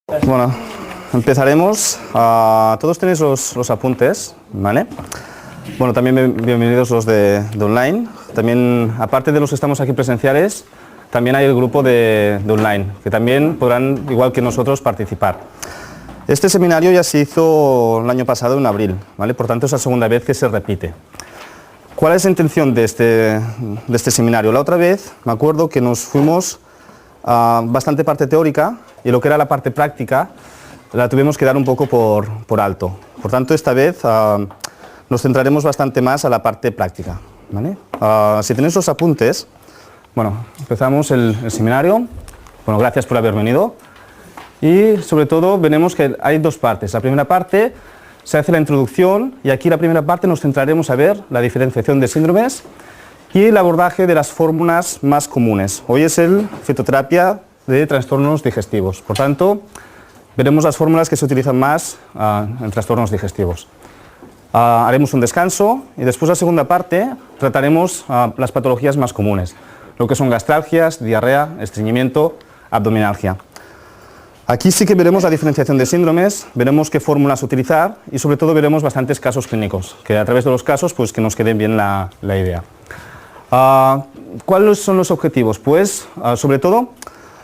Bueno, empezaremos. Todos tenéis los apuntes, ¿vale? Bueno, también bienvenidos los de online. También, aparte de los que estamos aquí presenciales, también hay el grupo de online, que también podrán, igual que nosotros, participar. Este seminario ya se hizo el año pasado, en abril, ¿vale? Por tanto, es la segunda vez que se repite. ¿Cuál es la intención de este seminario? La otra vez, me acuerdo que nos fuimos a bastante parte teórica y lo que era la parte práctica la tuvimos que dar un poco por alto. Por tanto, esta vez nos centraremos bastante más a la parte práctica, ¿vale? Si tenéis los apuntes, bueno, empezamos el seminario. Bueno, gracias por haber venido. Y sobre todo veremos que hay dos partes. La primera parte se hace la introducción y aquí la primera parte nos centraremos a ver la diferenciación de síndromes y el abordaje de las fórmulas más comunes. Hoy es el fitoterapia de trastornos digestivos. Por tanto, veremos las fórmulas que se utilizan más en trastornos digestivos. Haremos un descanso y después la segunda parte trataremos las patologías más comunes, lo que son gastralgias, diarrea, estreñimiento, abdominalgia. Aquí sí que veremos la diferenciación de síndromes, veremos qué fórmulas utilizar y sobre todo veremos bastantes casos clínicos, que a través de los casos pues que nos quede bien la idea. ¿Cuáles son los objetivos? Pues sobre todo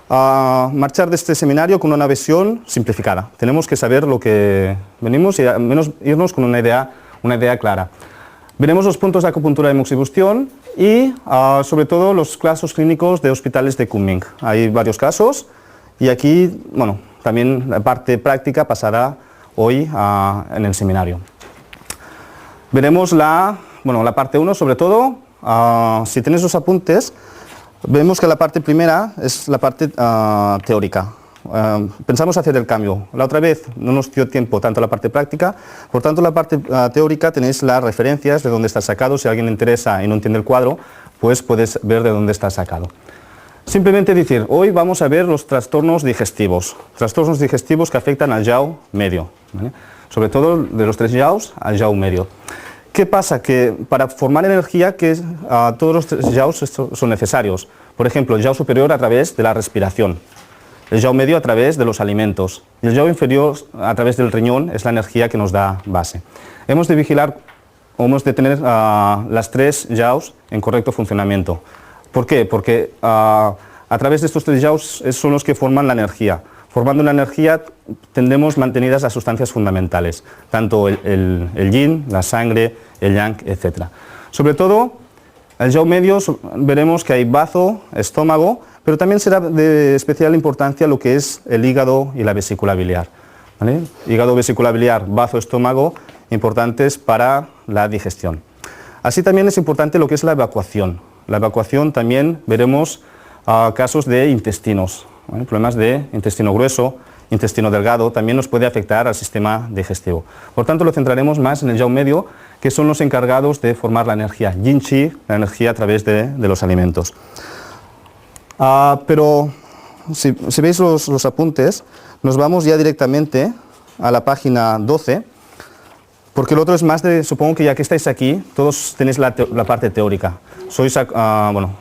marchar de este seminario con una visión simplificada. Tenemos que saber lo que venimos y al menos irnos con una idea clara. Veremos los puntos de acupuntura de moxibustión y sobre todo los casos clínicos de hospitales de Kunming. Hay varios casos. Y aquí, bueno, también la parte práctica pasará hoy en el seminario. Veremos la parte 1 sobre todo. Si tenéis los apuntes, vemos que la parte primera es la parte teórica. Pensamos hacer el cambio. La otra vez no nos dio tiempo tanto la parte práctica, por tanto la parte teórica tenéis las referencias de dónde está sacado. Si a alguien le interesa y no entiende el cuadro, pues puedes ver de dónde está sacado. Simplemente decir, hoy vamos a ver los trastornos digestivos que afectan al yao medio, ¿vale? Sobre todo de los 3 yaos al yao medio. ¿Qué pasa? Que para formar energía todos los 3 yaos son necesarios. Por ejemplo, el yao superior a través de la respiración, el yao medio a través de los alimentos y el yao inferior a través del riñón es la energía que nos da base. Hemos de vigilar o hemos de tener las 3 yaos en correcto funcionamiento. ¿Por qué? Porque a través de estos 3 yaos son los que forman la energía. Formando una energía tendremos mantenidas las sustancias fundamentales, tanto el yin, la sangre, el yang, etc. Sobre todo, el yao medio veremos que hay bazo, estómago, pero también será de especial importancia lo que es el hígado y la vesícula biliar, ¿vale? Hígado, vesícula biliar, bazo, estómago, importantes para la digestión. Así también es importante lo que es la evacuación. La evacuación también veremos casos de intestinos, ¿vale? Problemas de intestino grueso, intestino delgado, también nos puede afectar al sistema digestivo. Por tanto, lo centraremos más en el yao medio, que son los encargados de formar la energía yin-chi, la energía a través de los alimentos. Pero si veis los apuntes, nos vamos ya directamente a la página 12, porque el otro es más de, supongo que ya que estáis aquí, todos tenéis la parte teórica. Sois,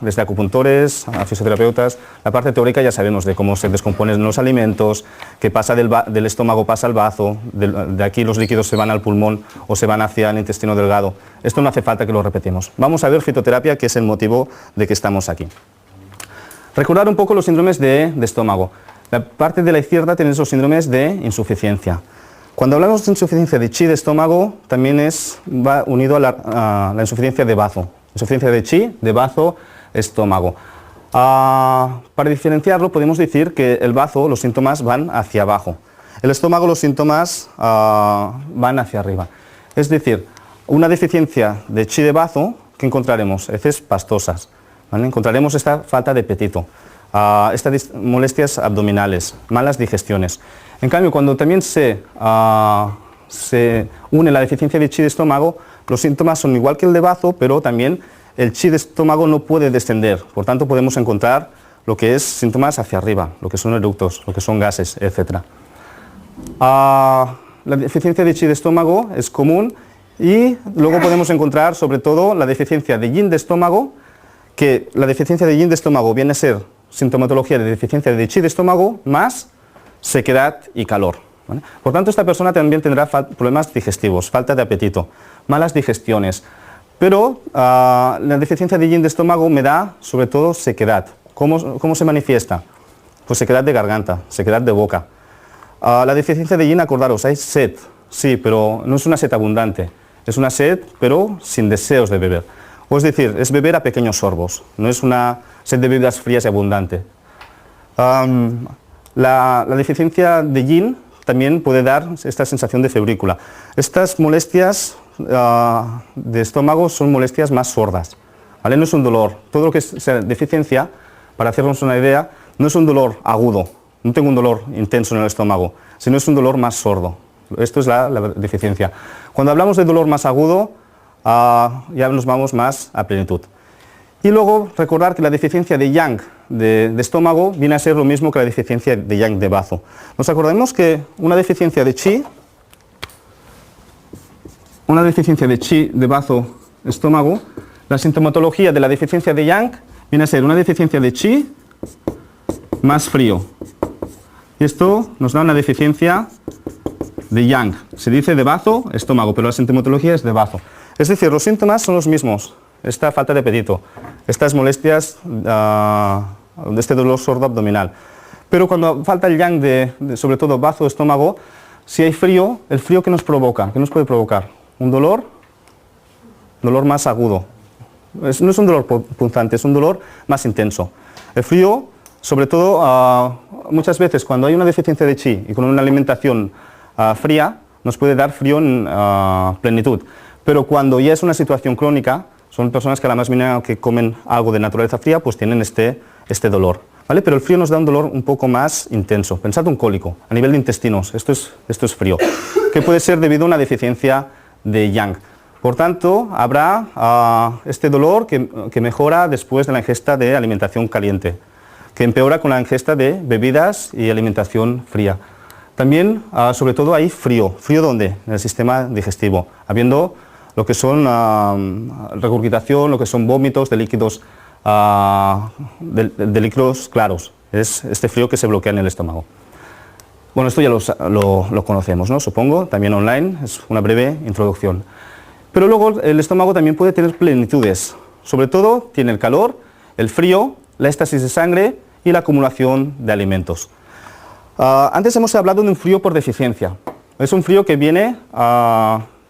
desde acupuntores a fisioterapeutas, la parte teórica ya sabemos de cómo se descomponen los alimentos, que pasa del estómago pasa al bazo, de aquí los líquidos se van al pulmón o se van hacia el intestino delgado. Esto no hace falta que lo repetimos. Vamos a ver fitoterapia, que es el motivo de que estamos aquí. Recordar un poco los síndromes de estómago. La parte de la izquierda tenéis los síndromes de insuficiencia. Cuando hablamos de insuficiencia de chi de estómago, también va unido a la insuficiencia de bazo. Insuficiencia de chi, de bazo, estómago. Para diferenciarlo podemos decir que el bazo, los síntomas van hacia abajo. El estómago, los síntomas van hacia arriba. Es decir, una deficiencia de chi de bazo, ¿qué encontraremos? Heces pastosas, ¿vale? Encontraremos esta falta de apetito, estas molestias abdominales, malas digestiones. En cambio, cuando también se une la deficiencia de chi de estómago, los síntomas son igual que el de bazo, pero también el chi de estómago no puede descender. Por tanto, podemos encontrar lo que es síntomas hacia arriba, lo que son eructos, lo que son gases, etc. La deficiencia de chi de estómago es común y luego podemos encontrar sobre todo la deficiencia de yin de estómago, que la deficiencia de yin de estómago viene a ser sintomatología de deficiencia de chi de estómago más sequedad y calor. ¿Vale? Por tanto, esta persona también tendrá problemas digestivos, falta de apetito, malas digestiones. Pero la deficiencia de yin de estómago me da sobre todo sequedad. ¿Cómo se manifiesta? Pues sequedad de garganta, sequedad de boca. La deficiencia de yin, acordaros, hay sed, sí, pero no es una sed abundante. Es una sed, pero sin deseos de beber. O es decir, es beber a pequeños sorbos, no es una sed de bebidas frías y abundante. La deficiencia de yin también puede dar esta sensación de febrícula. Estas molestias de estómago son molestias más sordas, ¿vale? No es un dolor. Todo lo que es deficiencia, para hacernos una idea, no es un dolor agudo, no tengo un dolor intenso en el estómago, sino es un dolor más sordo. Esto es la deficiencia. Cuando hablamos de dolor más agudo, ya nos vamos más a plenitud. Y luego recordar que la deficiencia de yang de estómago viene a ser lo mismo que la deficiencia de yang de bazo. Nos acordamos que una deficiencia de chi de bazo estómago, la sintomatología de la deficiencia de yang viene a ser una deficiencia de chi más frío. Y esto nos da una deficiencia de yang. Se dice de bazo, estómago, pero la sintomatología es de bazo. Es decir, los síntomas son los mismos. Esta falta de apetito, estas molestias de este dolor sordo abdominal. Pero cuando falta el yang sobre todo bazo, estómago, si hay frío, ¿el frío qué nos provoca? ¿Qué nos puede provocar? Un dolor más agudo. No es un dolor punzante, es un dolor más intenso. El frío, sobre todo, muchas veces cuando hay una deficiencia de chi y con una alimentación fría, nos puede dar frío en plenitud. Pero cuando ya es una situación crónica, son personas que a la más mínima que comen algo de naturaleza fría, pues tienen este dolor, ¿vale? Pero el frío nos da un dolor un poco más intenso. Pensad un cólico, a nivel de intestinos, esto es frío, que puede ser debido a una deficiencia de yang. Por tanto, habrá este dolor que mejora después de la ingesta de alimentación caliente, que empeora con la ingesta de bebidas y alimentación fría. También, sobre todo, hay frío. ¿Frío dónde? En el sistema digestivo, habiendo lo que son regurgitación, lo que son vómitos de líquidos, de líquidos claros. Es este frío que se bloquea en el estómago. Bueno, esto ya lo conocemos, ¿no? Supongo, también online, es una breve introducción. Pero luego el estómago también puede tener plenitudes. Sobre todo tiene el calor, el frío, la éstasis de sangre y la acumulación de alimentos. Antes hemos hablado de un frío por deficiencia. Es un frío que viene,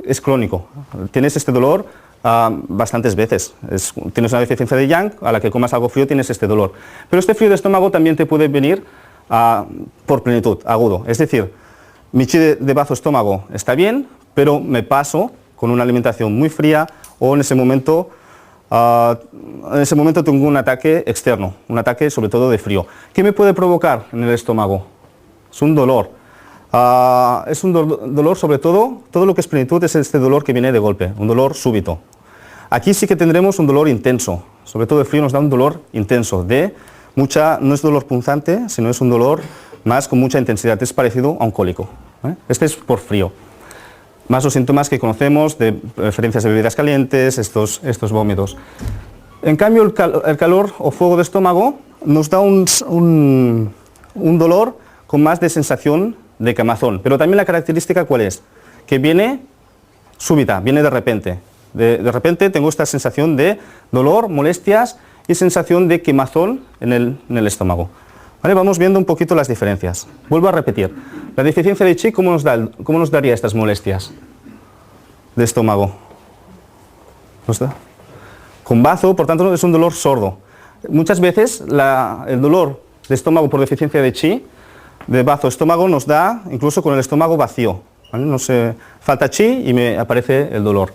es crónico. Tienes este dolor bastantes veces. Tienes una deficiencia de yang, a la que comas algo frío tienes este dolor. Pero este frío de estómago también te puede venir por plenitud, agudo. Es decir, mi chi de bazo estómago está bien, pero me paso con una alimentación muy fría o en ese momento tengo un ataque externo, un ataque sobre todo de frío. ¿Qué me puede provocar en el estómago? Es un dolor. Es un dolor sobre todo lo que es plenitud es este dolor que viene de golpe, un dolor súbito. Aquí sí que tendremos un dolor intenso, sobre todo el frío nos da un dolor intenso, no es dolor punzante, sino es un dolor más con mucha intensidad, es parecido a un cólico. Este es por frío. Más los síntomas que conocemos de preferencias de bebidas calientes, estos vómitos. En cambio, el calor o fuego de estómago nos da un dolor con más de sensación de quemazón. Pero también la característica, ¿cuál es? Que viene súbita, viene de repente. De repente tengo esta sensación de dolor, molestias y sensación de quemazón en el estómago. ¿Vale? Vamos viendo un poquito las diferencias. Vuelvo a repetir. La deficiencia de chi, ¿cómo nos daría estas molestias de estómago? ¿Nos da? Con bazo, por tanto, es un dolor sordo. Muchas veces el dolor de estómago por deficiencia de chi, de bazo estómago, nos da incluso con el estómago vacío. ¿Vale? No sé, falta chi y me aparece el dolor.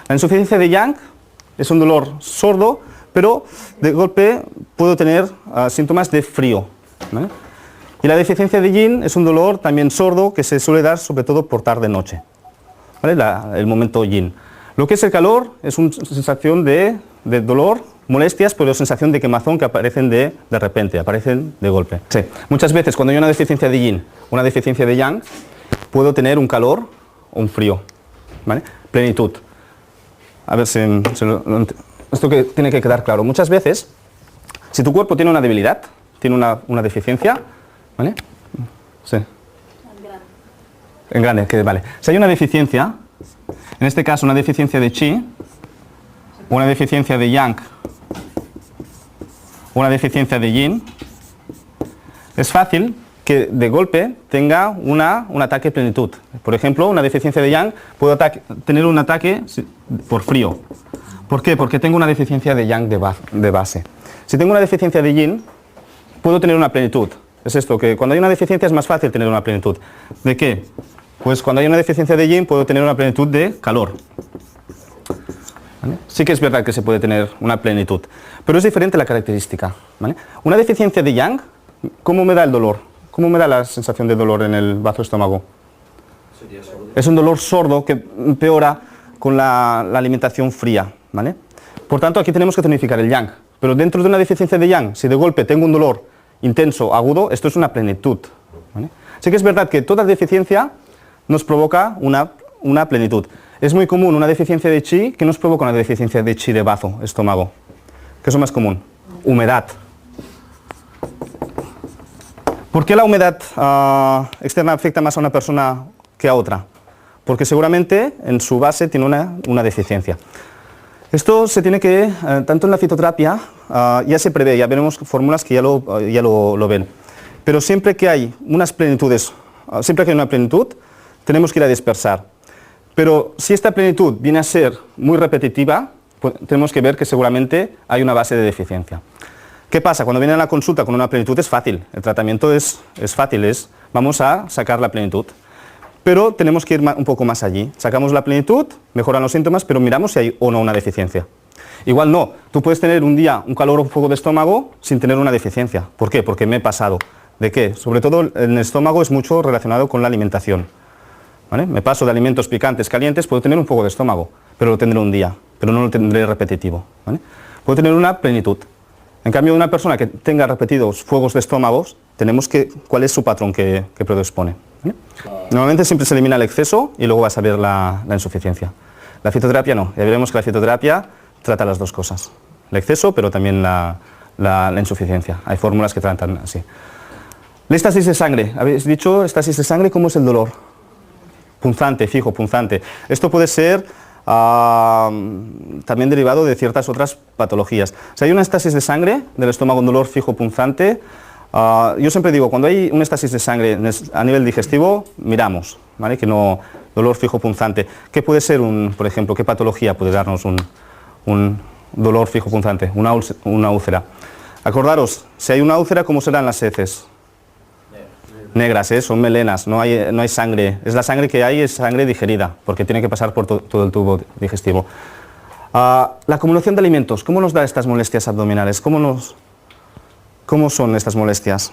La insuficiencia de yang es un dolor sordo, pero de golpe puedo tener síntomas de frío. ¿Vale? Y la deficiencia de yin es un dolor también sordo que se suele dar sobre todo por tarde-noche, ¿vale? El momento yin. Lo que es el calor es una sensación de dolor, molestias, pero sensación de quemazón que aparecen de repente, aparecen de golpe. Sí. Muchas veces cuando hay una deficiencia de yin, una deficiencia de yang, puedo tener un calor o un frío. ¿Vale? Plenitud. A ver si esto que tiene que quedar claro. Muchas veces, si tu cuerpo tiene una debilidad, tiene una deficiencia, ¿vale? Sí. En grande, que vale. Si hay una deficiencia, en este caso una deficiencia de Qi, una deficiencia de Yang, una deficiencia de Yin, es fácil que de golpe tenga un ataque plenitud. Por ejemplo, una deficiencia de Yang puedo tener un ataque por frío. ¿Por qué? Porque tengo una deficiencia de Yang de base. Si tengo una deficiencia de Yin, puedo tener una plenitud. Es esto, que cuando hay una deficiencia es más fácil tener una plenitud. ¿De qué? Pues cuando hay una deficiencia de Yin puedo tener una plenitud de calor. ¿Vale? Sí que es verdad que se puede tener una plenitud, pero es diferente la característica. ¿Vale? Una deficiencia de Yang, ¿cómo me da el dolor? ¿Cómo me da la sensación de dolor en el bazo estómago? Es un dolor sordo que empeora con la alimentación fría. ¿Vale? Por tanto, aquí tenemos que tonificar el Yang. Pero dentro de una deficiencia de Yang, si de golpe tengo un dolor intenso, agudo, esto es una plenitud. ¿Vale? Sí que es verdad que toda deficiencia nos provoca una plenitud. Es muy común una deficiencia de Qi que nos provoca una deficiencia de Qi de bazo, estómago. ¿Qué es lo más común? Humedad. ¿Por qué la humedad externa afecta más a una persona que a otra? Porque seguramente en su base tiene una deficiencia. Esto se tiene que, tanto en la fitoterapia, ya se prevé, ya veremos fórmulas que ya lo ven. Pero siempre que hay unas plenitudes, siempre que hay una plenitud, tenemos que ir a dispersar. Pero si esta plenitud viene a ser muy repetitiva, pues tenemos que ver que seguramente hay una base de deficiencia. ¿Qué pasa? Cuando viene a la consulta con una plenitud es fácil, el tratamiento es fácil, vamos a sacar la plenitud. Pero tenemos que ir un poco más allí. Sacamos la plenitud, mejoran los síntomas, pero miramos si hay o no una deficiencia. Igual no, tú puedes tener un día un calor o un fuego de estómago sin tener una deficiencia. ¿Por qué? Porque me he pasado. ¿De qué? Sobre todo en el estómago es mucho relacionado con la alimentación. ¿Vale? Me paso de alimentos picantes, calientes, puedo tener un fuego de estómago, pero lo tendré un día, pero no lo tendré repetitivo. ¿Vale? Puedo tener una plenitud. En cambio, una persona que tenga repetidos fuegos de estómagos, tenemos que, ¿cuál es su patrón que predispone? ¿Vale? Normalmente siempre se elimina el exceso y luego vas a ver la insuficiencia. La fitoterapia no, ya veremos que la fitoterapia trata las dos cosas. El exceso, pero también la insuficiencia. Hay fórmulas que tratan así. La estasis de sangre. Habéis dicho, estasis de sangre, ¿cómo es el dolor? Punzante, fijo, punzante. Esto puede ser también derivado de ciertas otras patologías. Si hay una estasis de sangre del estómago, un dolor fijo, punzante, yo siempre digo, cuando hay una estasis de sangre a nivel digestivo, miramos, ¿vale? Que no, dolor fijo, punzante. ¿Qué puede ser, por ejemplo, qué patología puede darnos un dolor fijo, punzante? Una úlcera. Acordaros, si hay una úlcera, ¿cómo serán las heces? Negras, son melenas, no hay sangre. Es la sangre que hay, es sangre digerida, porque tiene que pasar por todo el tubo digestivo. La acumulación de alimentos, ¿cómo nos da estas molestias abdominales? ¿Cómo son estas molestias?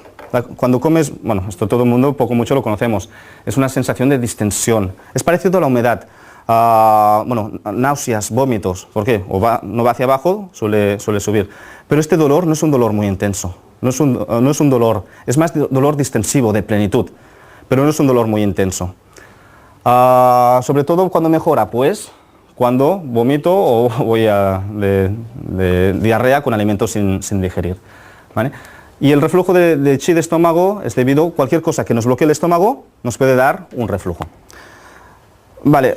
Cuando comes, bueno, esto todo el mundo poco mucho lo conocemos, es una sensación de distensión. Es parecido a la humedad. Bueno, náuseas, vómitos, ¿por qué? No va hacia abajo, suele subir. Pero este dolor no es un dolor muy intenso. No es un dolor, es más dolor distensivo, de plenitud, pero no es un dolor muy intenso. Sobre todo cuando mejora, pues cuando vomito o voy de diarrea con alimentos sin digerir. ¿Vale? Y el reflujo de Qi de estómago es debido a cualquier cosa que nos bloquee el estómago, nos puede dar un reflujo. Vale,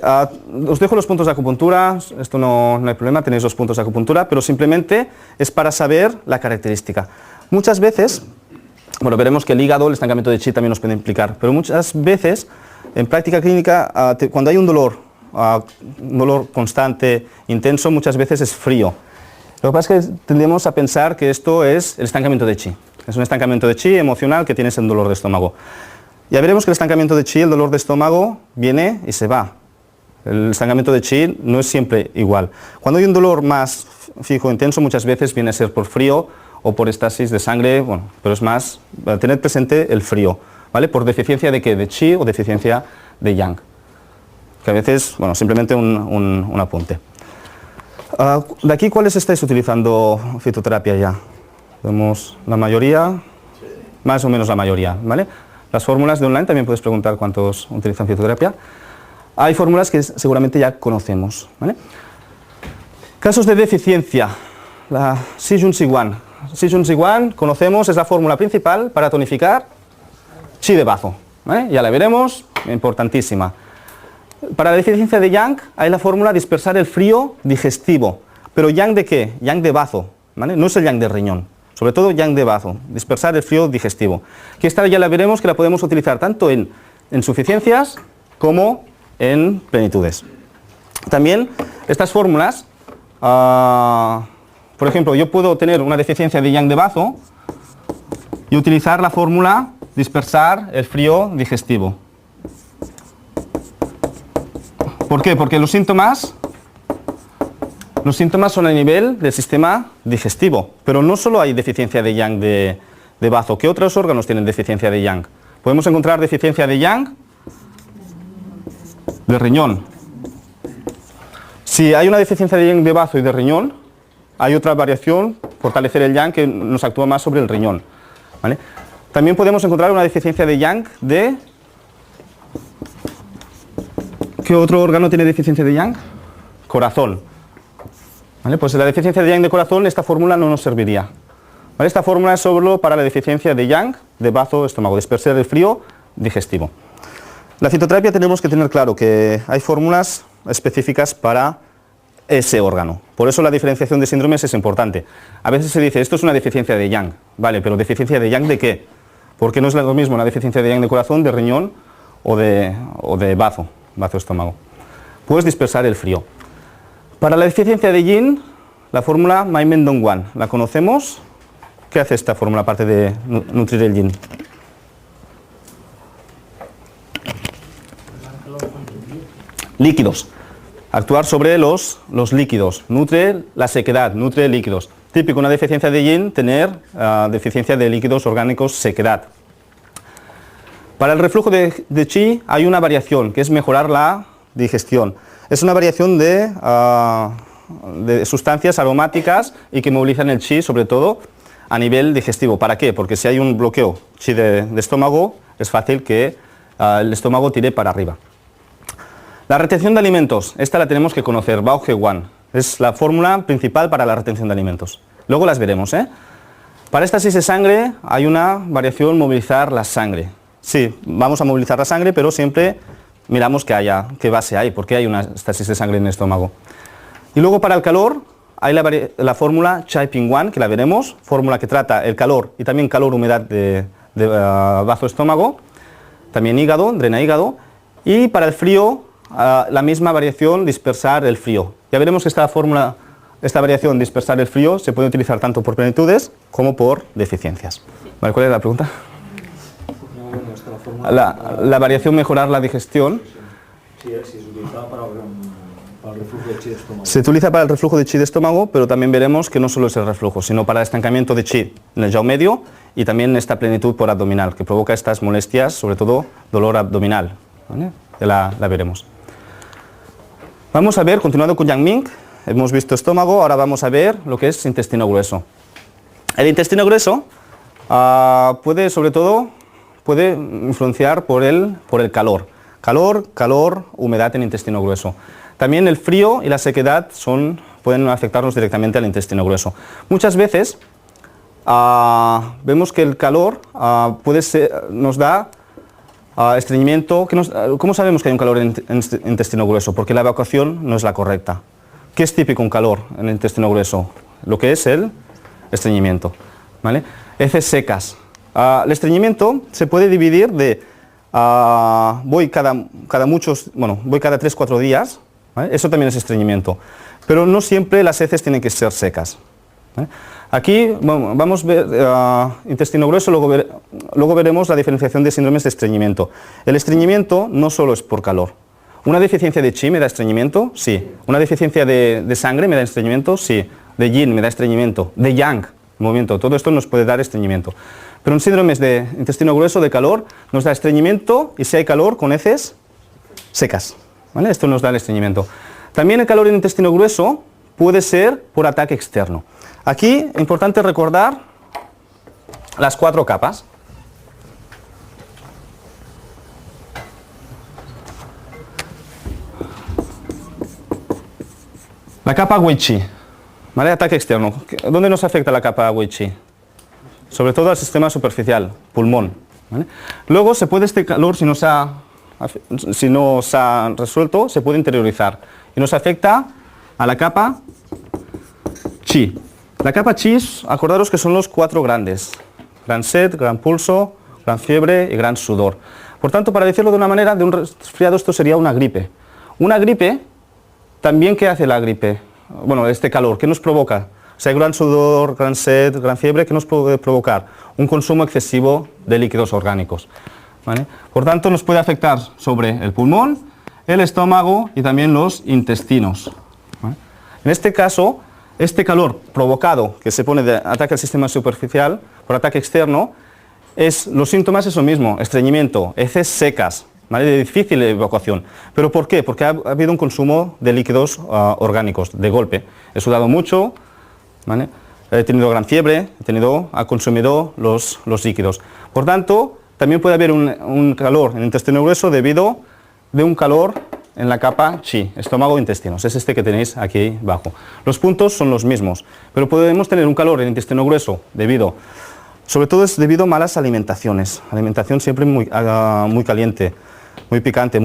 os dejo los puntos de acupuntura, esto no hay problema, tenéis los puntos de acupuntura, pero simplemente es para saber la característica. Muchas veces, bueno, veremos que el hígado, el estancamiento de Qi también nos puede implicar, pero muchas veces, en práctica clínica, cuando hay un dolor constante, intenso, muchas veces es frío. Lo que pasa es que tendemos a pensar que esto es el estancamiento de Qi. Es un estancamiento de Qi emocional que tienes en dolor de estómago. Ya veremos que el estancamiento de Qi, el dolor de estómago, viene y se va. El estancamiento de Qi no es siempre igual. Cuando hay un dolor más fijo, intenso, muchas veces viene a ser por frío o por estasis de sangre, bueno, pero es más, tener presente el frío, ¿vale? ¿Por deficiencia de qué? De Qi o deficiencia de Yang. Que a veces, bueno, simplemente un apunte. De aquí, ¿cuáles estáis utilizando fitoterapia ya? Vemos la mayoría, más o menos la mayoría, ¿vale? Las fórmulas de online también puedes preguntar cuántos utilizan fitoterapia. Hay fórmulas que seguramente ya conocemos, ¿vale? Casos de deficiencia, la Shijun Shiguan. Shijun Shiguan, conocemos, es la fórmula principal para tonificar Qi de bazo. ¿vale? Ya la veremos, importantísima. Para la deficiencia de Yang hay la fórmula dispersar el frío digestivo. ¿Pero Yang de qué? Yang de bazo, ¿vale? No es el Yang de riñón, sobre todo Yang de bazo, dispersar el frío digestivo. Que esta ya la veremos que la podemos utilizar tanto en insuficiencias como en plenitudes. También estas fórmulas, por ejemplo, yo puedo tener una deficiencia de Yang de bazo y utilizar la fórmula dispersar el frío digestivo. ¿Por qué? Porque los síntomas son a nivel del sistema digestivo, pero no solo hay deficiencia de Yang de bazo. ¿Qué otros órganos tienen deficiencia de Yang? Podemos encontrar deficiencia de Yang de riñón. Si hay una deficiencia de Yang de bazo y de riñón, hay otra variación, fortalecer el Yang, que nos actúa más sobre el riñón, ¿vale? También podemos encontrar una deficiencia de Yang de... ¿Qué otro órgano tiene deficiencia de Yang? Corazón. ¿Vale? Pues en la deficiencia de Yang de corazón esta fórmula no nos serviría. ¿Vale? Esta fórmula es solo para la deficiencia de Yang de bazo estómago, dispersar el frío digestivo. La fitoterapia tenemos que tener claro que hay fórmulas específicas para ese órgano. Por eso la diferenciación de síndromes es importante. A veces se dice, esto es una deficiencia de Yang. Vale, pero ¿deficiencia de Yang de qué? Porque no es lo mismo una deficiencia de Yang de corazón, de riñón o de bazo estómago. Puedes dispersar el frío. Para la deficiencia de Yin, la fórmula Mai-Mendong-Wan, ¿la conocemos? ¿Qué hace esta fórmula aparte de nutrir el Yin? Líquidos. Actuar sobre los líquidos. Nutre la sequedad, nutre líquidos. Típico una deficiencia de Yin, tener deficiencia de líquidos orgánicos, sequedad. Para el reflujo de Qi hay una variación, que es mejorar la digestión. Es una variación de sustancias aromáticas y que movilizan el Qi, sobre todo a nivel digestivo. ¿Para qué? Porque si hay un bloqueo Qi de estómago, es fácil que el estómago tire para arriba. La retención de alimentos, esta la tenemos que conocer, Bao He Wan. Es la fórmula principal para la retención de alimentos. Luego las veremos, ¿eh? Para éstasis de sangre hay una variación, movilizar la sangre. Sí, vamos a movilizar la sangre, pero siempre miramos qué base hay, por qué hay una estasis de sangre en el estómago. Y luego para el calor hay la fórmula Chai Ping Wan, que la veremos, fórmula que trata el calor y también calor-humedad de bazo estómago, también hígado, drena hígado, y para el frío la misma variación, dispersar el frío. Ya veremos que esta variación, dispersar el frío, se puede utilizar tanto por plenitudes como por deficiencias. ¿Vale? ¿Cuál es la pregunta? La variación, mejorar la digestión. Sí, se utilizaba para el reflujo de Qi de estómago. Se utiliza para el reflujo de Qi de estómago, pero también veremos que no solo es el reflujo, sino para el estancamiento de Qi en el yao medio y también esta plenitud por abdominal, que provoca estas molestias, sobre todo dolor abdominal. ¿Vale? Ya la veremos. Vamos a ver, continuando con Yang Ming, hemos visto estómago, ahora vamos a ver lo que es intestino grueso. El intestino grueso puede influenciar por el calor. Calor, humedad en intestino grueso. También el frío y la sequedad pueden afectarnos directamente al intestino grueso. Muchas veces vemos que el calor nos da estreñimiento. ¿Cómo sabemos que hay un calor en el intestino grueso? Porque la evacuación no es la correcta. ¿Qué es típico un calor en el intestino grueso? Lo que es el estreñimiento, ¿vale? Heces secas. El estreñimiento se puede dividir de voy cada 3-4 días, ¿vale? Eso también es estreñimiento, pero no siempre las heces tienen que ser secas, ¿vale? Aquí vamos a ver intestino grueso, luego veremos la diferenciación de síndromes de estreñimiento. El estreñimiento no solo es por calor. ¿Una deficiencia de Qi me da estreñimiento? Sí. ¿Una deficiencia de sangre me da estreñimiento? Sí. ¿De Yin me da estreñimiento? ¿De Yang? Movimiento. Todo esto nos puede dar estreñimiento. Pero en síndromes de intestino grueso, de calor, nos da estreñimiento y si hay calor, con heces secas, ¿vale? Esto nos da el estreñimiento. También el calor en intestino grueso puede ser por ataque externo. Aquí, importante recordar las 4 capas. La capa Wei-Qi, ¿vale? Ataque externo. ¿Dónde nos afecta la capa Wei-Qi? Sobre todo al sistema superficial, pulmón, ¿vale? Luego se puede este calor, si no se ha resuelto, se puede interiorizar y nos afecta a la capa chi. La capa chi, acordaros que son los 4 grandes: gran sed, gran pulso, gran fiebre y gran sudor. Por tanto, para decirlo de una manera, de un resfriado esto sería una gripe. Una gripe, también, ¿qué hace la gripe? Bueno, este calor, ¿qué nos provoca? O sea, gran sudor, gran sed, gran fiebre, ¿qué nos puede provocar? Un consumo excesivo de líquidos orgánicos, ¿vale? Por tanto, nos puede afectar sobre el pulmón, el estómago y también los intestinos, ¿vale? En este caso, este calor provocado, que se pone de ataque al sistema superficial por ataque externo, los síntomas es lo mismo: estreñimiento, heces secas, ¿vale? De difícil evacuación. ¿Pero por qué? Porque ha habido un consumo de líquidos orgánicos de golpe. He sudado mucho, ¿vale? He tenido gran fiebre, ha consumido los líquidos. Por tanto, también puede haber un calor en el intestino grueso debido de un calor en la capa chi, estómago e intestinos. Es este que tenéis aquí abajo. Los puntos son los mismos, pero podemos tener un calor en el intestino grueso sobre todo es debido a malas alimentaciones. Alimentación siempre muy caliente, muy picante.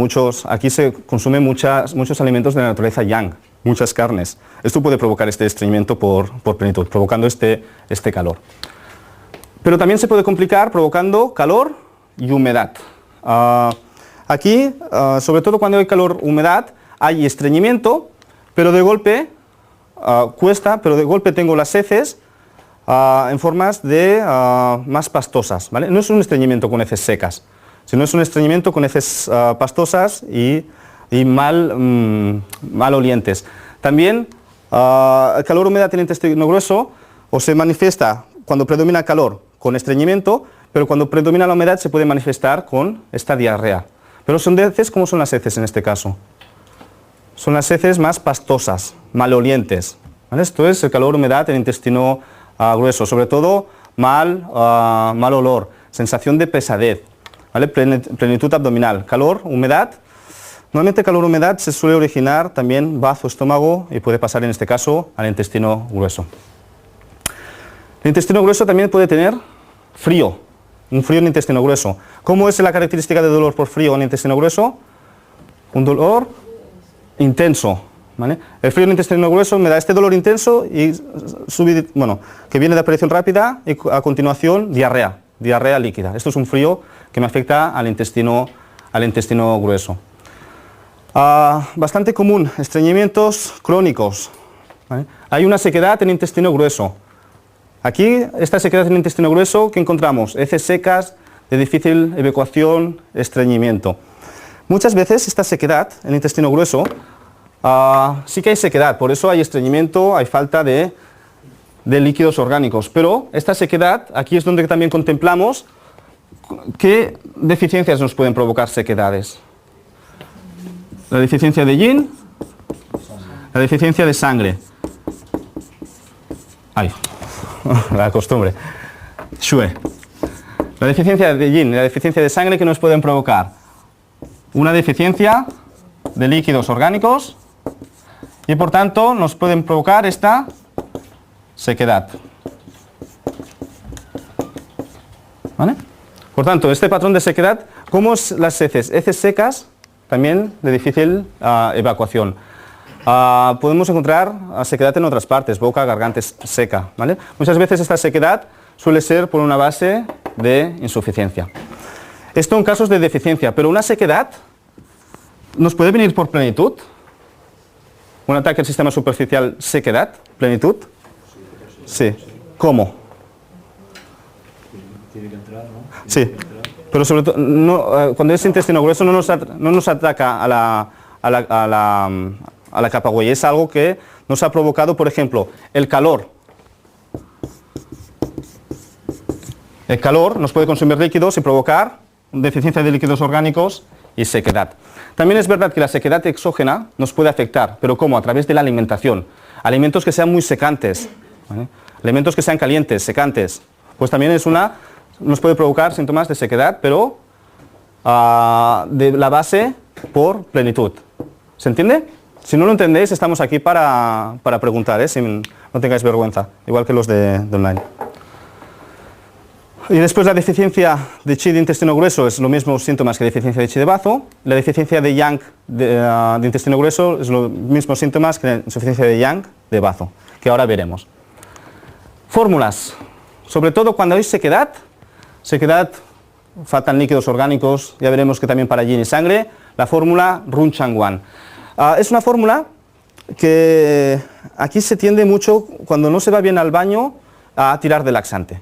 Aquí se consumen muchos alimentos de la naturaleza yang, muchas carnes. Esto puede provocar este estreñimiento por plenitud, provocando este calor. Pero también se puede complicar provocando calor y humedad. Aquí, sobre todo cuando hay calor, humedad, hay estreñimiento, pero de golpe tengo las heces en formas más pastosas, ¿vale? No es un estreñimiento con heces secas, sino es un estreñimiento con heces pastosas y mal olientes. También el calor, humedad en el intestino grueso se manifiesta cuando predomina calor con estreñimiento, pero cuando predomina la humedad se puede manifestar con esta diarrea. Pero son de heces, ¿cómo son las heces en este caso? Son las heces más pastosas, malolientes, ¿vale? Esto es el calor, humedad en el intestino grueso, sobre todo mal olor, sensación de pesadez, ¿vale? Plenitud abdominal, calor, humedad. Normalmente calor, humedad se suele originar también bazo, estómago y puede pasar en este caso al intestino grueso. El intestino grueso también puede tener frío, un frío en el intestino grueso. ¿Cómo es la característica de dolor por frío en el intestino grueso? Un dolor intenso, ¿vale? El frío en el intestino grueso me da este dolor intenso y que viene de aparición rápida y a continuación diarrea líquida. Esto es un frío que me afecta al intestino grueso. Bastante común, estreñimientos crónicos, ¿vale? Hay una sequedad en el intestino grueso. Aquí, esta sequedad en el intestino grueso, ¿qué encontramos? Heces secas, de difícil evacuación, estreñimiento. Muchas veces esta sequedad en el intestino grueso, sí que hay sequedad, por eso hay estreñimiento, hay falta de líquidos orgánicos. Pero esta sequedad, aquí es donde también contemplamos qué deficiencias nos pueden provocar sequedades. La deficiencia de yin, la deficiencia de sangre. La costumbre. Xue. La deficiencia de yin y la deficiencia de sangre, que nos pueden provocar una deficiencia de líquidos orgánicos y por tanto nos pueden provocar esta sequedad. ¿Vale? Por tanto, este patrón de sequedad, ¿cómo es las heces? Heces secas, también de difícil evacuación. Podemos encontrar sequedad en otras partes, boca, garganta seca, ¿vale? Muchas veces esta sequedad suele ser por una base de insuficiencia. Esto en casos de deficiencia, pero una sequedad nos puede venir por plenitud. Un ataque al sistema superficial, sequedad, plenitud. Sí. ¿Cómo? Tiene que entrar, ¿no? Sí. Pero sobre todo, cuando es intestino grueso no nos ataca a la capa huella. Es algo que nos ha provocado, por ejemplo, el calor. El calor nos puede consumir líquidos y provocar deficiencia de líquidos orgánicos y sequedad. También es verdad que la sequedad exógena nos puede afectar, pero ¿cómo? A través de la alimentación. Alimentos que sean muy secantes, ¿vale? Alimentos que sean calientes, secantes, pues también nos puede provocar síntomas de sequedad, pero de la base por plenitud. ¿Se entiende? Si no lo entendéis, estamos aquí para preguntar, ¿eh? No tengáis vergüenza, igual que los de online. Y después la deficiencia de chi de intestino grueso es los mismos síntomas que deficiencia de chi de bazo. La deficiencia de yang de intestino grueso es los mismos síntomas que la insuficiencia de yang de bazo, que ahora veremos. Fórmulas. Sobre todo cuando hay sequedad, faltan líquidos orgánicos, ya veremos que también para yin y sangre, la fórmula Run-Chang-Wan. Es una fórmula que aquí se tiende mucho, cuando no se va bien al baño, a tirar de laxante.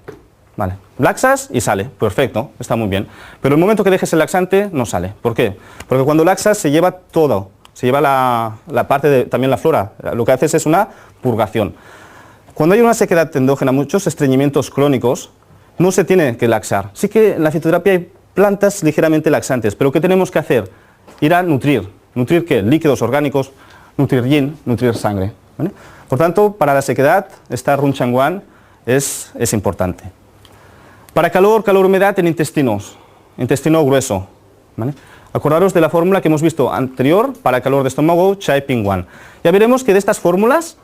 Vale. Laxas y sale, perfecto, está muy bien. Pero el momento que dejes el laxante, no sale. ¿Por qué? Porque cuando laxas se lleva todo, se lleva la parte de también la flora. Lo que haces es una purgación. Cuando hay una sequedad endógena, muchos estreñimientos crónicos, no se tiene que laxar. Sí que en la fitoterapia hay plantas ligeramente laxantes, pero ¿qué tenemos que hacer? Ir a nutrir. ¿Nutrir qué? Líquidos orgánicos, nutrir yin, nutrir sangre. ¿Vale? Por tanto, para la sequedad, esta Run-Chang-Wan es importante. Para calor, humedad en intestinos, intestino grueso. ¿Vale? Acordaros de la fórmula que hemos visto anterior para calor de estómago, Chai Ping Wan. Ya veremos que de estas fórmulas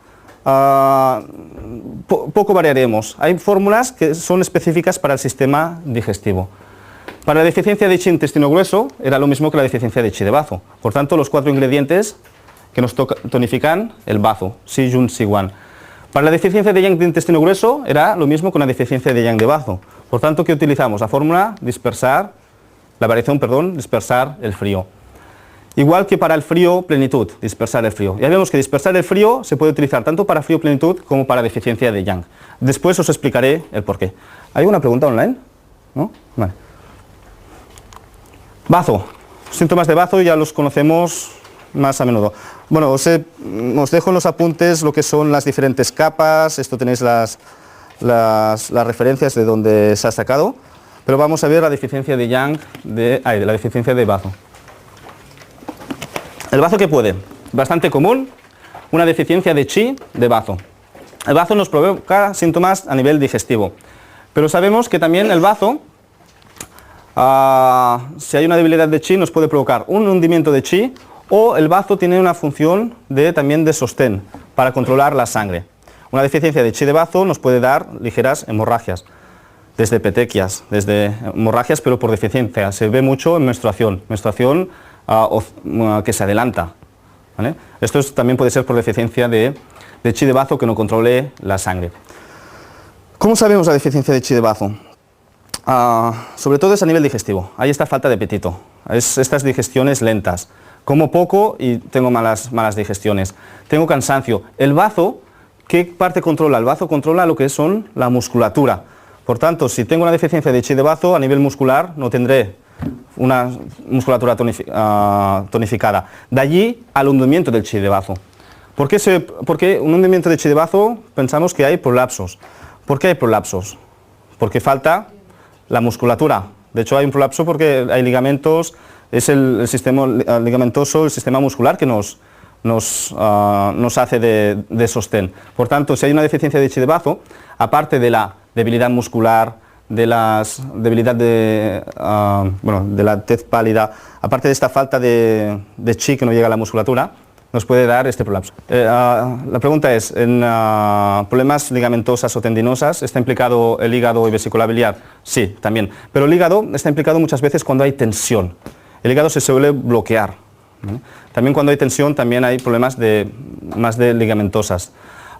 poco variaremos. Hay fórmulas que son específicas para el sistema digestivo. Para la deficiencia de chi intestino grueso era lo mismo que la deficiencia de chi de bazo. Por tanto, los 4 ingredientes que nos tonifican el bazo, Si, Yun, Si, Wan. Para la deficiencia de yang de intestino grueso era lo mismo que una deficiencia de yang de bazo. Por tanto, ¿qué utilizamos? La fórmula dispersar el frío. Igual que para el frío, plenitud, dispersar el frío. Ya vemos que dispersar el frío se puede utilizar tanto para frío plenitud como para deficiencia de yang. Después os explicaré el porqué. ¿Hay una pregunta online? ¿No? Vale. Bazo. Síntomas de bazo ya los conocemos más a menudo. Bueno, os dejo en los apuntes lo que son las diferentes capas. Esto tenéis las referencias de donde se ha sacado. Pero vamos a ver la deficiencia de yang, de la deficiencia de bazo. El bazo que puede, bastante común, una deficiencia de chi de bazo. El bazo nos provoca síntomas a nivel digestivo, pero sabemos que también el bazo, si hay una debilidad de chi, nos puede provocar un hundimiento de chi, o el bazo tiene una función también de sostén para controlar la sangre. Una deficiencia de chi de bazo nos puede dar ligeras hemorragias, desde petequias, desde hemorragias, pero por deficiencia. Se ve mucho en menstruación que se adelanta. ¿Vale? Esto también puede ser por deficiencia de chi de bazo que no controle la sangre. ¿Cómo sabemos la deficiencia de chi de bazo? Sobre todo es a nivel digestivo. Hay esta falta de apetito, estas digestiones lentas. Como poco y tengo malas digestiones. Tengo cansancio. El bazo, ¿qué parte controla? El bazo controla lo que son la musculatura. Por tanto, si tengo una deficiencia de chi de bazo, a nivel muscular no tendré una musculatura tonificada. De allí al hundimiento del chi de bazo. ¿Por qué un hundimiento de chi de bazo pensamos que hay prolapsos? ¿Por qué hay prolapsos? Porque falta la musculatura. De hecho, hay un prolapso porque hay ligamentos, es el sistema ligamentoso, el sistema muscular que nos hace de sostén. Por tanto, si hay una deficiencia de chi de bazo, aparte de la debilidad muscular, de la tez pálida, aparte de esta falta de chi que no llega a la musculatura, nos puede dar este prolapso. La pregunta es, ¿en problemas ligamentosas o tendinosas está implicado el hígado y vesícula biliar? Sí, también. Pero el hígado está implicado muchas veces cuando hay tensión. El hígado se suele bloquear. También cuando hay tensión también hay problemas más de ligamentosas.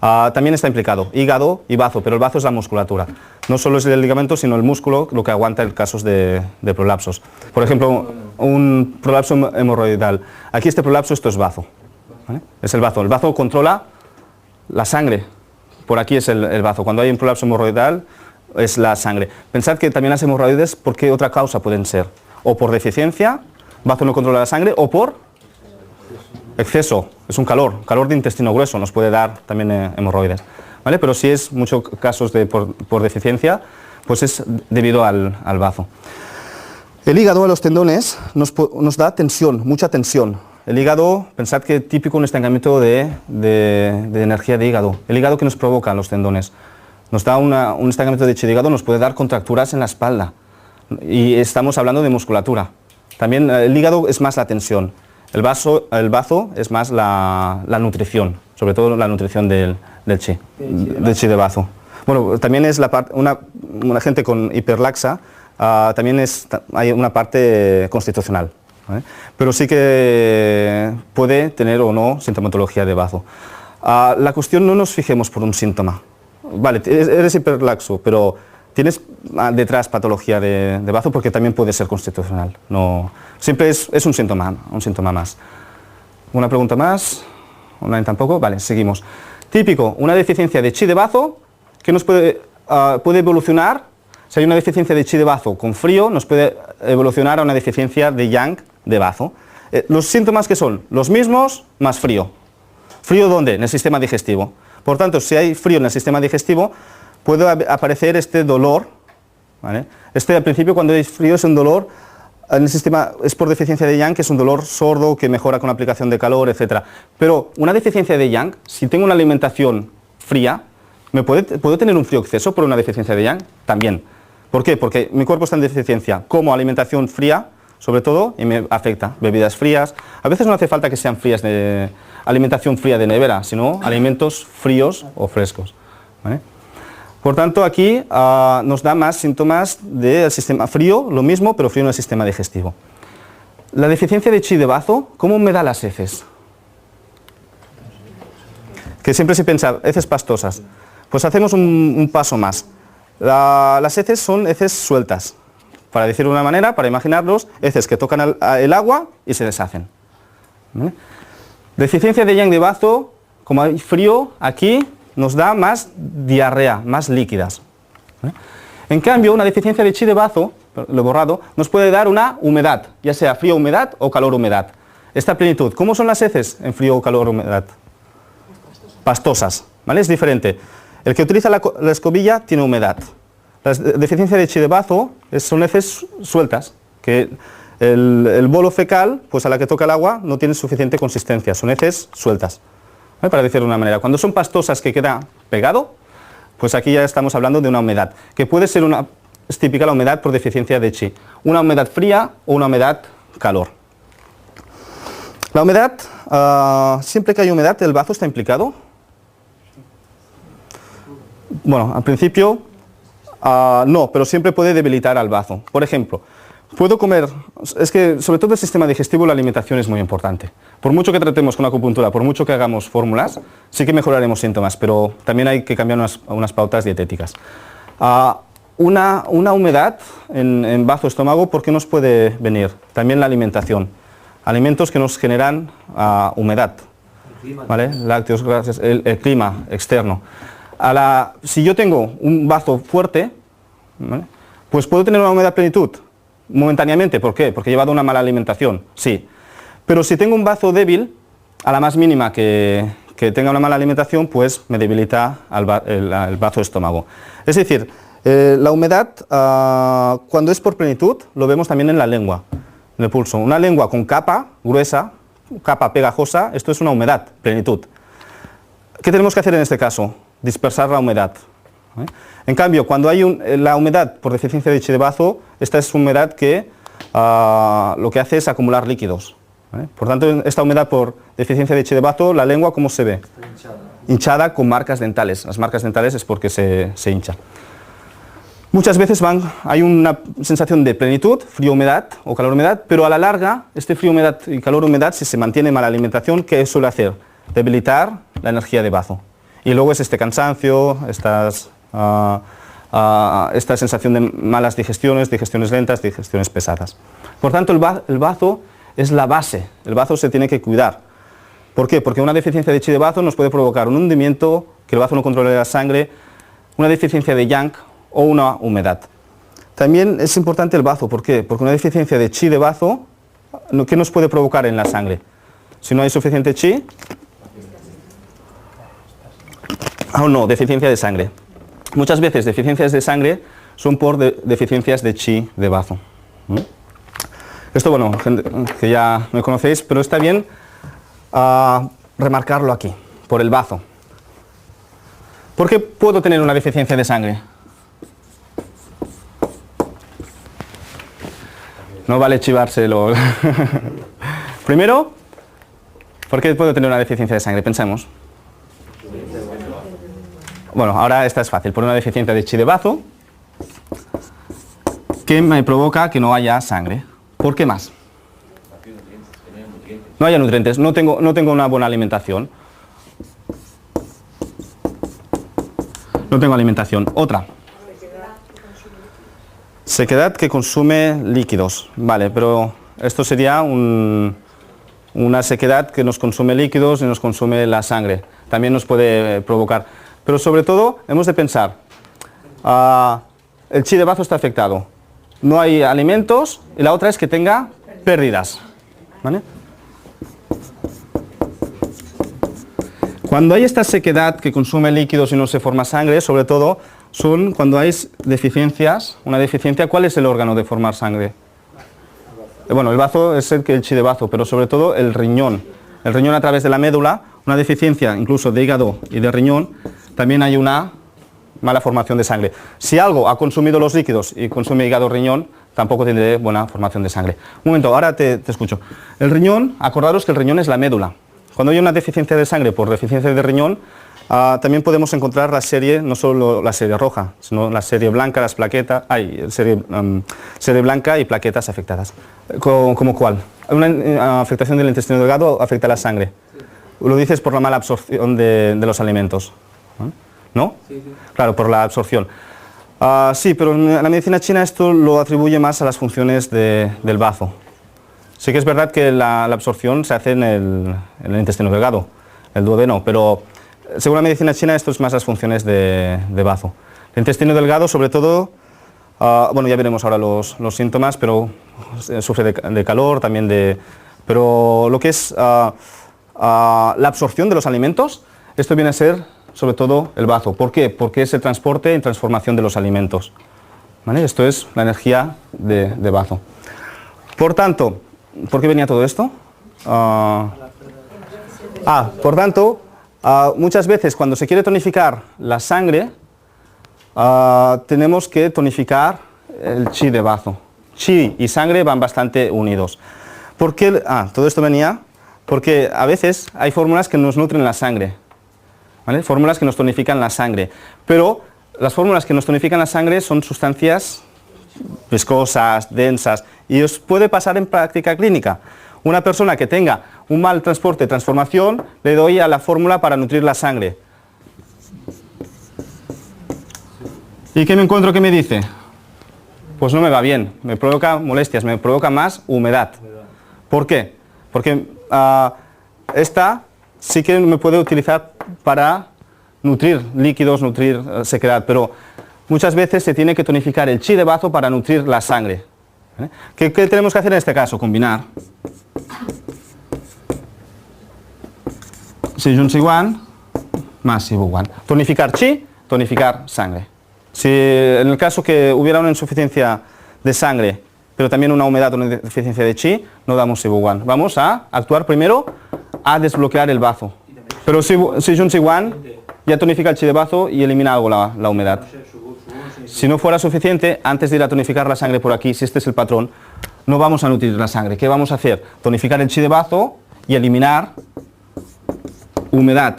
También está implicado hígado y bazo, pero el bazo es la musculatura. No solo es el ligamento, sino el músculo lo que aguanta en casos de prolapsos. Por ejemplo, un prolapso hemorroidal. Aquí este prolapso, esto es bazo. ¿Vale? Es el bazo. El bazo controla la sangre. Por aquí es el bazo. Cuando hay un prolapso hemorroidal es la sangre. Pensad que también las hemorroides, ¿por qué otra causa pueden ser? O por deficiencia, bazo no controla la sangre, o por exceso, es un calor de intestino grueso, nos puede dar también hemorroides. ¿Vale? Pero si es muchos casos por deficiencia, pues es debido al bazo. El hígado a los tendones nos da tensión, mucha tensión. El hígado, pensad que es típico un estancamiento de energía de hígado. El hígado que nos provoca los tendones. Nos da un estancamiento de chi de hígado, nos puede dar contracturas en la espalda. Y estamos hablando de musculatura. También el hígado es más la tensión. El bazo es más la nutrición, sobre todo la nutrición del chi de bazo. Bueno, también es una gente con hiperlaxa, también hay una parte constitucional, ¿vale? Pero sí que puede tener o no sintomatología de bazo. La cuestión, no nos fijemos por un síntoma. Vale, eres hiperlaxo, pero tienes detrás patología de bazo, porque también puede ser constitucional. No, siempre es un síntoma más. ¿Una pregunta más? ¿Online tampoco? Vale, seguimos. Típico, una deficiencia de chi de bazo, que nos puede evolucionar. Si hay una deficiencia de chi de bazo con frío, nos puede evolucionar a una deficiencia de yang de bazo. Los síntomas que son los mismos más frío. ¿Frío dónde? En el sistema digestivo. Por tanto, si hay frío en el sistema digestivo, puede aparecer este dolor, ¿vale? Al principio, cuando hay frío, es un dolor en el sistema, es por deficiencia de yang, que es un dolor sordo que mejora con la aplicación de calor, etc. Pero una deficiencia de yang, si tengo una alimentación fría, ¿puedo tener un frío exceso por una deficiencia de yang? También. ¿Por qué? Porque mi cuerpo está en deficiencia. Como alimentación fría, sobre todo, y me afecta. Bebidas frías. A veces no hace falta que sean frías de alimentación fría de nevera, sino alimentos fríos o frescos, ¿vale? Por tanto, aquí nos da más síntomas del sistema frío, lo mismo, pero frío en el sistema digestivo. La deficiencia de chi de bazo, ¿cómo me da las heces? Que siempre se piensa, heces pastosas. Pues hacemos un paso más. Las heces son heces sueltas. Para decirlo de una manera, para imaginarlos, heces que tocan el agua y se deshacen, ¿vale? Deficiencia de yang de bazo, como hay frío, aquí nos da más diarrea, más líquidas, ¿vale? En cambio, una deficiencia de chi de bazo, lo he borrado, nos puede dar una humedad, ya sea frío-humedad o calor-humedad. Esta plenitud, ¿cómo son las heces en frío o calor-humedad? Pastosas, ¿vale? Es diferente. El que utiliza la escobilla tiene humedad. La deficiencia de chi de bazo son heces sueltas, que el bolo fecal, pues a la que toca el agua, no tiene suficiente consistencia, son heces sueltas, ¿vale? Para decirlo de una manera. Cuando son pastosas que queda pegado, pues aquí ya estamos hablando de una humedad, que puede ser es típica la humedad por deficiencia de chi. Una humedad fría o una humedad calor. La humedad, siempre que hay humedad, ¿el bazo está implicado? Bueno, al principio no, pero siempre puede debilitar al bazo. Por ejemplo, puedo comer, es que sobre todo el sistema digestivo, la alimentación es muy importante. Por mucho que tratemos con acupuntura, por mucho que hagamos fórmulas, sí que mejoraremos síntomas, pero también hay que cambiar unas pautas dietéticas. Una humedad en bazo estómago, ¿por qué nos puede venir? También la alimentación. Alimentos que nos generan humedad, ¿vale? Lácteos, grasas, el clima externo. Si yo tengo un bazo fuerte, ¿vale? Pues puedo tener una humedad plenitud momentáneamente. ¿Por qué? Porque he llevado una mala alimentación, sí. Pero si tengo un bazo débil, a la más mínima que tenga una mala alimentación, pues me debilita el bazo estómago. Es decir, la humedad, cuando es por plenitud, lo vemos también en la lengua, en el pulso. Una lengua con capa gruesa, capa pegajosa, esto es una humedad, plenitud. ¿Qué tenemos que hacer en este caso? Dispersar la humedad, ¿vale? En cambio, cuando hay la humedad por deficiencia de chi de bazo, esta es humedad que lo que hace es acumular líquidos, ¿vale? Por tanto, esta humedad por deficiencia de chi de bazo, la lengua, ¿cómo se ve? Hinchada con marcas dentales. Las marcas dentales es porque se hincha. Muchas veces hay una sensación de plenitud, frío-humedad o calor-humedad, pero a la larga, este frío-humedad y calor-humedad, si se mantiene mala alimentación, ¿qué suele hacer? Debilitar la energía de bazo. Y luego es este cansancio, esta sensación de malas digestiones lentas, digestiones pesadas. Por tanto, el bazo es la base, el bazo se tiene que cuidar. ¿Por qué? Porque una deficiencia de chi de bazo nos puede provocar un hundimiento, que el bazo no controle la sangre, una deficiencia de yang o una humedad. También es importante el bazo, ¿por qué? Porque una deficiencia de chi de bazo, ¿qué nos puede provocar en la sangre? Si no hay suficiente chi, aún no, deficiencia de sangre. Muchas veces deficiencias de sangre son por deficiencias de chi de bazo. Esto, bueno, gente que ya me conocéis, pero está bien remarcarlo aquí, por el bazo. ¿Por qué puedo tener una deficiencia de sangre? No vale chivárselo. Primero, ¿por qué puedo tener una deficiencia de sangre? Pensemos. Bueno, ahora esta es fácil, por una deficiencia de chi de bazo que me provoca que no haya sangre. ¿Por qué más? No haya nutrientes, no tengo una buena alimentación. No tengo alimentación. Otra. Sequedad que consume líquidos. Vale, pero esto sería una sequedad que nos consume líquidos y nos consume la sangre. También nos puede provocar. Pero sobre todo hemos de pensar, el chi de bazo está afectado. No hay alimentos y la otra es que tenga pérdidas. ¿Vale? Cuando hay esta sequedad que consume líquidos y no se forma sangre, sobre todo, son cuando hay deficiencias. Una deficiencia, ¿cuál es el órgano de formar sangre? Bueno, el bazo es el chi de bazo, pero sobre todo el riñón. El riñón a través de la médula, una deficiencia incluso de hígado y de riñón, también hay una mala formación de sangre. Si algo ha consumido los líquidos y consume hígado o riñón, tampoco tendré buena formación de sangre. Un momento, ahora te escucho. El riñón, acordaros que el riñón es la médula. Cuando hay una deficiencia de sangre por deficiencia de riñón, también podemos encontrar la serie, no solo la serie roja, sino la serie blanca, las plaquetas, serie blanca y plaquetas afectadas. ¿Como cuál? Una afectación del intestino delgado afecta a la sangre. Lo dices por la mala absorción de los alimentos, ¿no? Sí, sí. Claro, por la absorción. Sí, pero en la medicina china esto lo atribuye más a las funciones del bazo. Sí que es verdad que la absorción se hace en el intestino delgado, el duodeno, pero según la medicina china esto es más las funciones de bazo. El intestino delgado, sobre todo, bueno, ya veremos ahora los síntomas, pero sufre de calor, también pero lo que es la absorción de los alimentos, esto viene a ser sobre todo el bazo. ¿Por qué? Porque es el transporte y transformación de los alimentos. ¿Vale? Esto es la energía de bazo. Por tanto, ¿por qué venía todo esto? Por tanto, muchas veces cuando se quiere tonificar la sangre, tenemos que tonificar el chi de bazo. Chi y sangre van bastante unidos. ¿Por qué? Todo esto venía porque a veces hay fórmulas que nos nutren la sangre, ¿vale? Fórmulas que nos tonifican la sangre, pero las fórmulas que nos tonifican la sangre son sustancias viscosas, densas, y os puede pasar en práctica clínica. Una persona que tenga un mal transporte, transformación, le doy a la fórmula para nutrir la sangre. ¿Y qué me encuentro que me dice? Pues no me va bien, me provoca molestias, me provoca más humedad. ¿Por qué? Porque esta sí que me puede utilizar para nutrir líquidos, nutrir sequedad, pero muchas veces se tiene que tonificar el chi de bazo para nutrir la sangre. ¿Qué tenemos que hacer en este caso? Combinar Si Jun Si Wan más Si Bu Wan. Tonificar chi, tonificar sangre. Si en el caso que hubiera una insuficiencia de sangre, pero también una humedad o una deficiencia de chi, no damos Si Bu Wan. Vamos a actuar primero a desbloquear el bazo. Pero Si Jun Si Wan ya tonifica el chi de bazo y elimina algo la humedad. Si no fuera suficiente, antes de ir a tonificar la sangre por aquí, si este es el patrón, no vamos a nutrir la sangre. ¿Qué vamos a hacer? Tonificar el chi de bazo y eliminar humedad.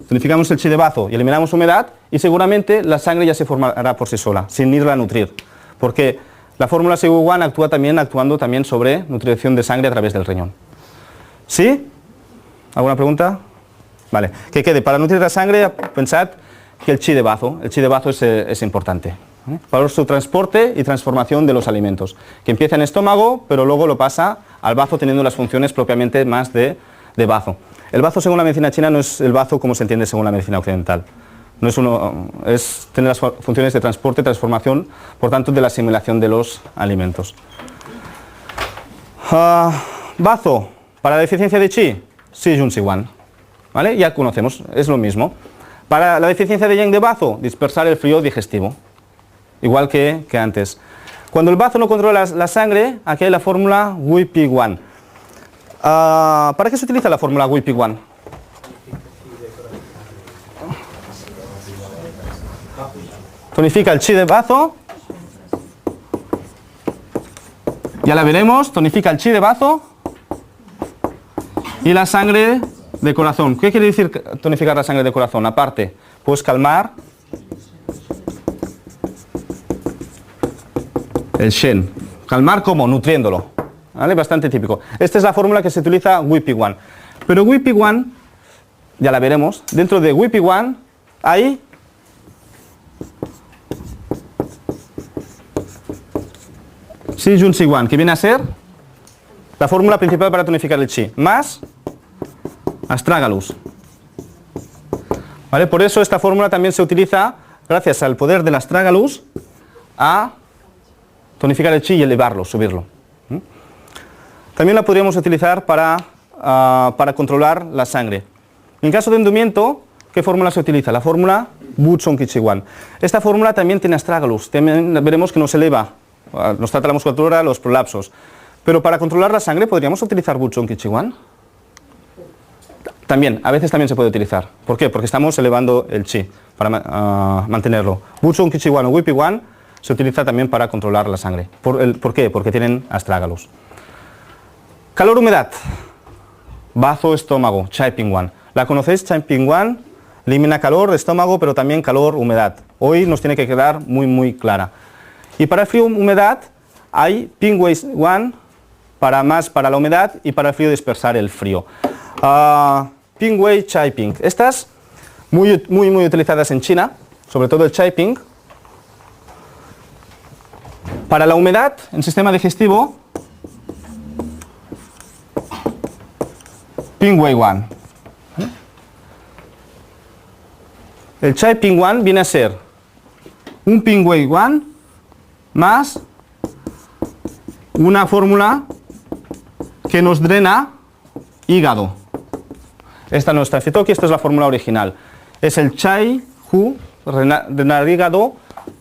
Tonificamos el chi de bazo y eliminamos humedad y seguramente la sangre ya se formará por sí sola, sin irla a nutrir. Porque la fórmula Si Bu Wan actuando también sobre nutrición de sangre a través del riñón. ¿Sí? ¿Alguna pregunta? Vale. Que quede, para nutrir la sangre, pensad que el chi de bazo es importante, ¿eh? Para su transporte y transformación de los alimentos, que empieza en el estómago, pero luego lo pasa al bazo teniendo las funciones propiamente más de bazo. El bazo según la medicina china no es el bazo como se entiende según la medicina occidental. No es tener las funciones de transporte, transformación, por tanto de la asimilación de los alimentos. Bazo, para la deficiencia de chi, Si Jun Si Wan, ¿vale? Ya conocemos, es lo mismo. Para la deficiencia de yang de bazo, dispersar el frío digestivo, igual que antes. Cuando el bazo no controla la sangre, aquí hay la fórmula Hui Pi Wan. ¿Para qué se utiliza la fórmula Hui Pi Wan? Tonifica el chi de bazo, ya la veremos, tonifica el chi de bazo y la sangre de corazón. ¿Qué quiere decir tonificar la sangre de corazón? Aparte, pues calmar el Shen. Calmar como nutriéndolo, ¿vale? Bastante típico. Esta es la fórmula que se utiliza WIPY1. Pero WIPY1, ya la veremos, dentro de WIPY1 hay Chi Jun Si Wan, que viene a ser la fórmula principal para tonificar el Chi, más Astragalus. ¿Vale? Por eso esta fórmula también se utiliza, gracias al poder del Astragalus, a tonificar el Chi y elevarlo, subirlo. También la podríamos utilizar para controlar la sangre. En caso de hundimiento, ¿qué fórmula se utiliza? La fórmula Buchon Kichiwan. Esta fórmula también tiene Astragalus, también veremos que nos eleva, nos trata la musculatura, los prolapsos. Pero para controlar la sangre, ¿podríamos utilizar Buchon Kichiwan? También, a veces también se puede utilizar. ¿Por qué? Porque estamos elevando el Chi para mantenerlo. Buchon Kichiwan o WIPY1 se utiliza también para controlar la sangre. ¿Por qué? Porque tienen Astragalus. Calor-humedad. Bazo-estómago, Chai Ping Wan. ¿La conocéis? Chai Ping Wan elimina calor, estómago, pero también calor, humedad. Hoy nos tiene que quedar muy clara. Y para el frío, humedad, hay Ping Wei Wan para la humedad y para el frío dispersar el frío. Ping Wei, Chai Ping. Estas muy utilizadas en China, sobre todo el Chai Ping. Para la humedad, en sistema digestivo, Ping Wei Wan. El Chai Ping Wan viene a ser un Ping Wei Wan más una fórmula que nos drena hígado. Esta no está cito aquí, esta es la fórmula original. Es el Chai Hu, drenar hígado,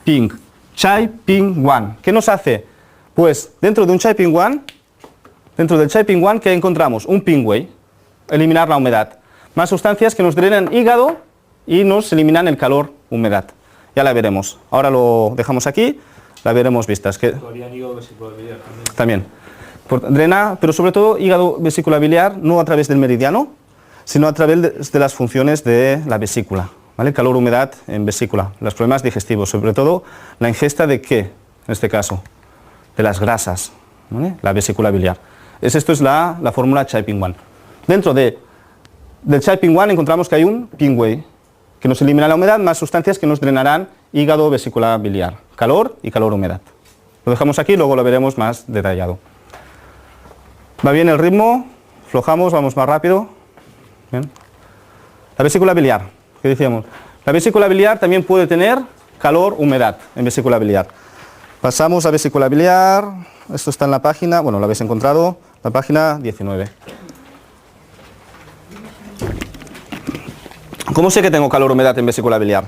Ping. Chai Ping Wan. ¿Qué nos hace? Pues dentro de un Chai Ping Wan, dentro del Chai Ping Wan, ¿qué encontramos? Un Ping Wei, eliminar la humedad. Más sustancias que nos drenan hígado y nos eliminan el calor, humedad. Ya la veremos. Ahora lo dejamos aquí, la veremos vistas. También. Drena, pero sobre todo hígado vesícula biliar, no a través del meridiano, sino a través de las funciones de la vesícula. ¿Vale? Calor, humedad en vesícula, los problemas digestivos, sobre todo la ingesta de ¿qué? En este caso, de las grasas, ¿vale? La vesícula biliar. Esto es la fórmula Chai Ping Wan. Dentro del Chai Ping Wan encontramos que hay un Ping Wei, que nos elimina la humedad, más sustancias que nos drenarán hígado, vesícula biliar, calor y calor, humedad. Lo dejamos aquí, luego lo veremos más detallado. ¿Va bien el ritmo? Flojamos, vamos más rápido. Bien. La vesícula biliar. ¿Qué decíamos? La vesícula biliar también puede tener calor, humedad en vesícula biliar. Pasamos a vesícula biliar. Esto está en la página, bueno, lo habéis encontrado, la página 19. ¿Cómo sé que tengo calor, humedad en vesícula biliar?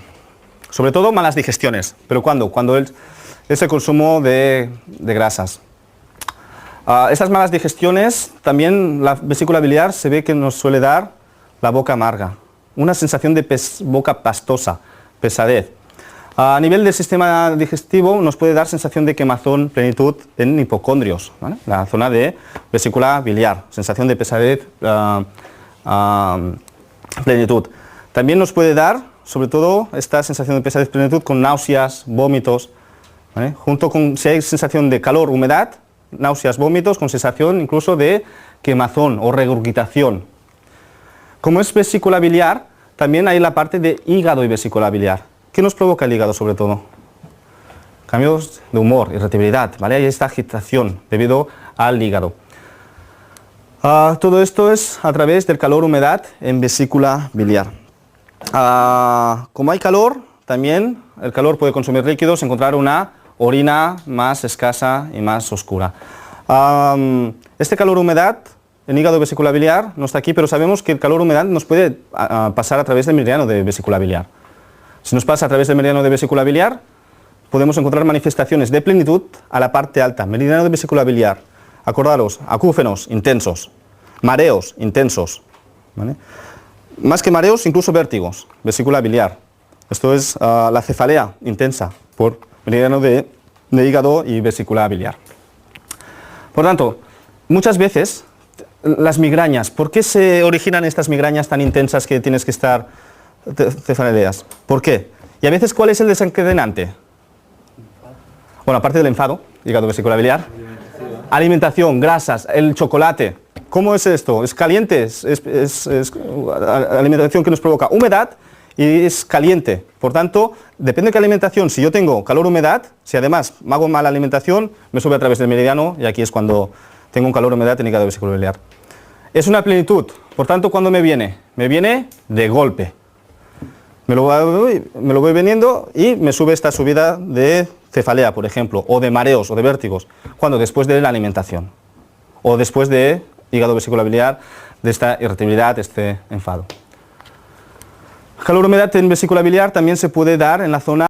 Sobre todo malas digestiones. ¿Pero cuándo? Cuando es el consumo de grasas. Estas malas digestiones, también la vesícula biliar se ve que nos suele dar la boca amarga. Una sensación de boca pastosa, pesadez. A nivel del sistema digestivo nos puede dar sensación de quemazón, plenitud en hipocondrios, ¿vale? La zona de vesícula biliar, sensación de pesadez, plenitud. También nos puede dar, sobre todo, esta sensación de pesadez, plenitud con náuseas, vómitos, ¿vale? Junto con, si hay sensación de calor, humedad, náuseas, vómitos, con sensación incluso de quemazón o regurgitación. Como es vesícula biliar, también hay la parte de hígado y vesícula biliar. ¿Qué nos provoca el hígado sobre todo? Cambios de humor, irritabilidad, ¿vale? Hay esta agitación debido al hígado. Todo esto es a través del calor, humedad en vesícula biliar. Como hay calor, también el calor puede consumir líquidos, encontrar una orina más escasa y más oscura. Este calor, humedad en hígado y vesícula biliar no está aquí, pero sabemos que el calor, humedad nos puede pasar a través del meridiano de vesícula biliar. Si nos pasa a través del meridiano de vesícula biliar, podemos encontrar manifestaciones de plenitud a la parte alta. Meridiano de vesícula biliar. Acordaros, acúfenos intensos, mareos intensos, ¿vale? Más que mareos, incluso vértigos, vesícula biliar. Esto es la cefalea intensa por meridiano de hígado y vesícula biliar. Por tanto, muchas veces las migrañas, ¿por qué se originan estas migrañas tan intensas que tienes que estar cefaleas? ¿Por qué? Y a veces, ¿cuál es el desencadenante? Bueno, aparte del enfado, hígado vesícula biliar. Alimentación, grasas, el chocolate. ¿Cómo es esto? ¿Es caliente? Es alimentación que nos provoca humedad y es caliente. Por tanto, depende de qué alimentación. Si yo tengo calor-humedad, si además me hago mala alimentación, me sube a través del meridiano y aquí es cuando tengo un calor-humedad en hígado vesícula biliar. Es una plenitud. Por tanto, ¿cuándo me viene? Me viene de golpe. Me lo voy veniendo y me sube esta subida de cefalea, por ejemplo, o de mareos o de vértigos. ¿Cuándo? Después de la alimentación. O después de hígado vesícula biliar, de esta irritabilidad, este enfado. Calor-humedad en vesícula biliar también se puede dar en la zona